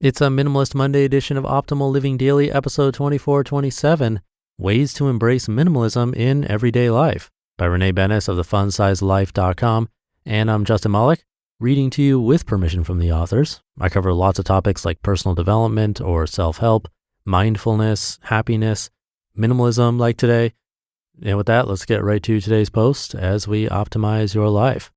It's a Minimalist Monday edition of Optimal Living Daily, episode 2427, Ways to Embrace Minimalism in Everyday Life by Renee of thefunsizedlife.com. And I'm Justin Malik, reading to you with permission from the authors. I cover lots of topics like personal development or self-help, mindfulness, happiness, minimalism like today. And with that, let's get right to today's post as we optimize your life.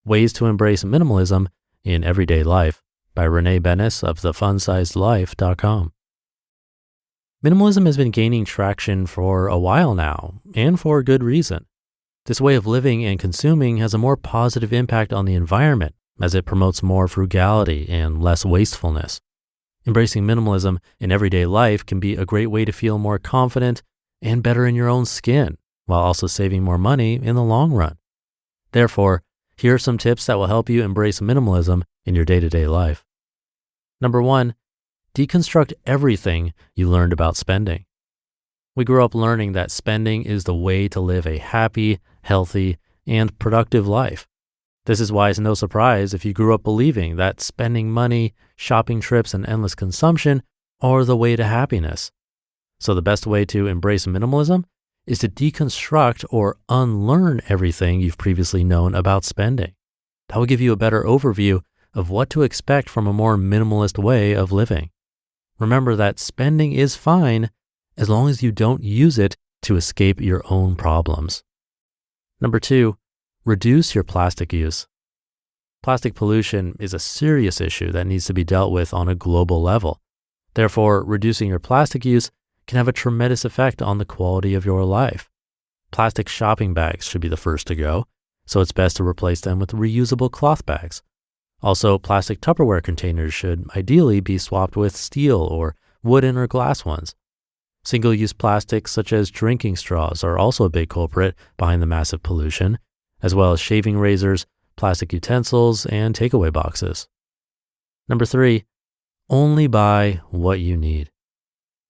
Ways to Embrace Minimalism in Everyday Life by Renee of thefunsizedlife.com. Minimalism has been gaining traction for a while now, and for good reason. This way of living and consuming has a more positive impact on the environment as it promotes more frugality and less wastefulness. Embracing minimalism in everyday life can be a great way to feel more confident and better in your own skin, while also saving more money in the long run. Therefore, here are some tips that will help you embrace minimalism in your day-to-day life. Number 1, deconstruct everything you learned about spending. We grew up learning that spending is the way to live a happy, healthy, and productive life. This is why it's no surprise if you grew up believing that spending money, shopping trips, and endless consumption are the way to happiness. So the best way to embrace minimalism is to deconstruct or unlearn everything you've previously known about spending. That will give you a better overview of what to expect from a more minimalist way of living. Remember that spending is fine as long as you don't use it to escape your own problems. Number 2, reduce your plastic use. Plastic pollution is a serious issue that needs to be dealt with on a global level. Therefore, reducing your plastic use can have a tremendous effect on the quality of your life. Plastic shopping bags should be the first to go, so it's best to replace them with reusable cloth bags. Also, plastic Tupperware containers should ideally be swapped with steel or wooden or glass ones. Single-use plastics such as drinking straws are also a big culprit behind the massive pollution, as well as shaving razors, plastic utensils, and takeaway boxes. Number 3, only buy what you need.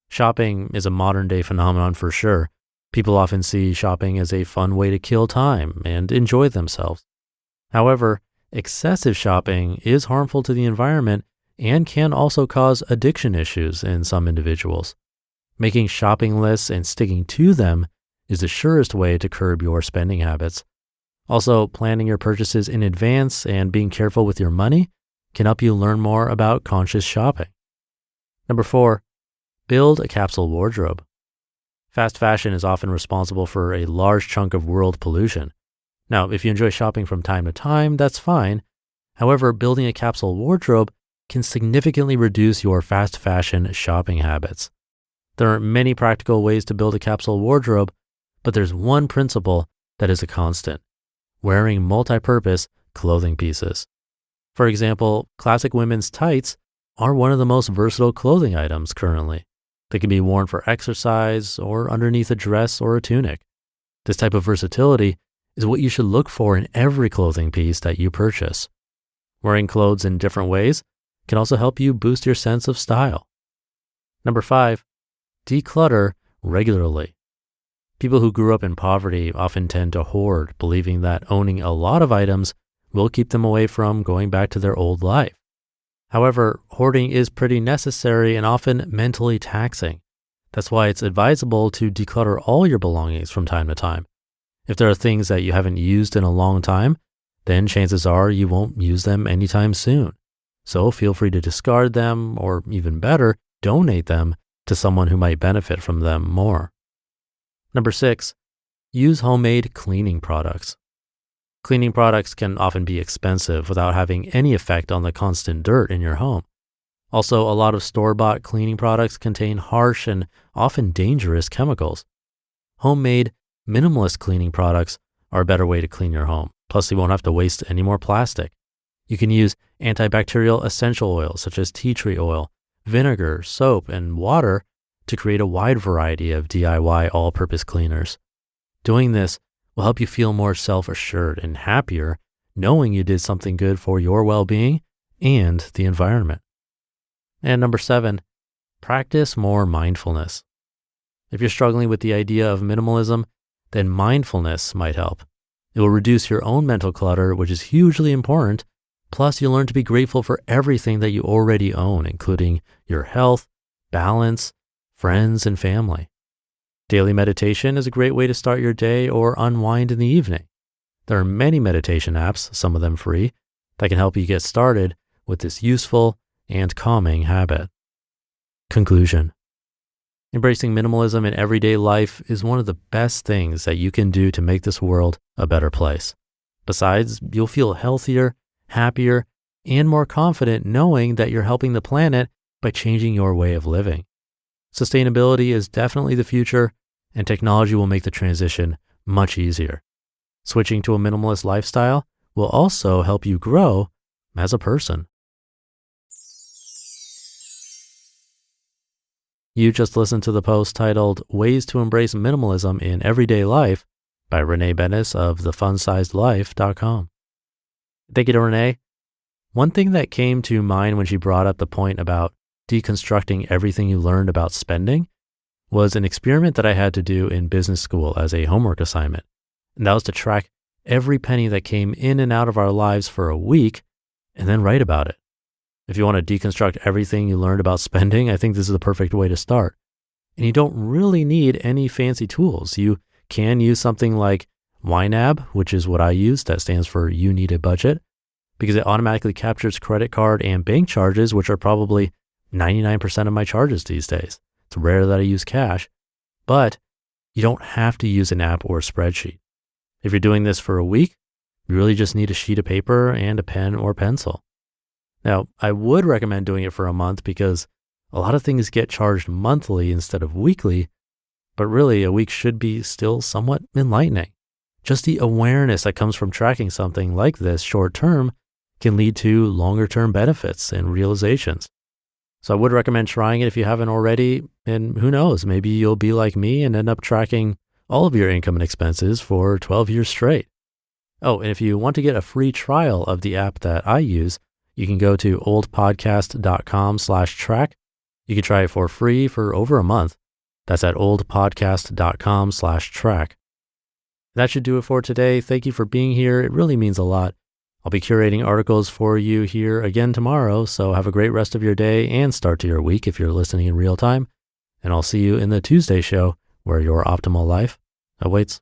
Shopping is a modern-day phenomenon for sure. People often see shopping as a fun way to kill time and enjoy themselves. However, excessive shopping is harmful to the environment and can also cause addiction issues in some individuals. Making shopping lists and sticking to them is the surest way to curb your spending habits. Also, planning your purchases in advance and being careful with your money can help you learn more about conscious shopping. Number 4, build a capsule wardrobe. Fast fashion is often responsible for a large chunk of world pollution. Now, if you enjoy shopping from time to time, that's fine. However, building a capsule wardrobe can significantly reduce your fast fashion shopping habits. There are many practical ways to build a capsule wardrobe, but there's one principle that is a constant: wearing multi-purpose clothing pieces. For example, classic women's tights are one of the most versatile clothing items currently. They can be worn for exercise or underneath a dress or a tunic. This type of versatility is what you should look for in every clothing piece that you purchase. Wearing clothes in different ways can also help you boost your sense of style. Number 5, declutter regularly. People who grew up in poverty often tend to hoard, believing that owning a lot of items will keep them away from going back to their old life. However, hoarding is pretty necessary and often mentally taxing. That's why it's advisable to declutter all your belongings from time to time. If there are things that you haven't used in a long time, then chances are you won't use them anytime soon. So feel free to discard them, or even better, donate them to someone who might benefit from them more. Number 6, use homemade cleaning products. Cleaning products can often be expensive without having any effect on the constant dirt in your home. Also, a lot of store-bought cleaning products contain harsh and often dangerous chemicals. Homemade, minimalist cleaning products are a better way to clean your home. Plus, you won't have to waste any more plastic. You can use antibacterial essential oils such as tea tree oil, vinegar, soap, and water to create a wide variety of DIY all-purpose cleaners. Doing this will help you feel more self-assured and happier, knowing you did something good for your well-being and the environment. And number 7, practice more mindfulness. If you're struggling with the idea of minimalism, then mindfulness might help. It will reduce your own mental clutter, which is hugely important. Plus, you'll learn to be grateful for everything that you already own, including your health, balance, friends, and family. Daily meditation is a great way to start your day or unwind in the evening. There are many meditation apps, some of them free, that can help you get started with this useful and calming habit. Conclusion. Embracing minimalism in everyday life is one of the best things that you can do to make this world a better place. Besides, you'll feel healthier, happier, and more confident knowing that you're helping the planet by changing your way of living. Sustainability is definitely the future, and technology will make the transition much easier. Switching to a minimalist lifestyle will also help you grow as a person. You just listened to the post titled Ways to Embrace Minimalism in Everyday Life by Renee of thefunsizedlife.com. Thank you to Renee. One thing that came to mind when she brought up the point about deconstructing everything you learned about spending was an experiment that I had to do in business school as a homework assignment. And that was to track every penny that came in and out of our lives for a week and then write about it. If you want to deconstruct everything you learned about spending, I think this is the perfect way to start. And you don't really need any fancy tools. You can use something like YNAB, which is what I use, that stands for You Need a Budget, because it automatically captures credit card and bank charges, which are probably 99% of my charges these days. It's rare that I use cash, but you don't have to use an app or a spreadsheet. If you're doing this for a week, you really just need a sheet of paper and a pen or pencil. Now, I would recommend doing it for a month because a lot of things get charged monthly instead of weekly, but really a week should be still somewhat enlightening. Just the awareness that comes from tracking something like this short term can lead to longer term benefits and realizations. So I would recommend trying it if you haven't already, and who knows, maybe you'll be like me and end up tracking all of your income and expenses for 12 years straight. Oh, and if you want to get a free trial of the app that I use, you can go to oldpodcast.com/track. You can try it for free for over a month. That's at oldpodcast.com/track. That should do it for today. Thank you for being here. It really means a lot. I'll be curating articles for you here again tomorrow, so have a great rest of your day and start to your week if you're listening in real time. And I'll see you in the Tuesday show where your optimal life awaits.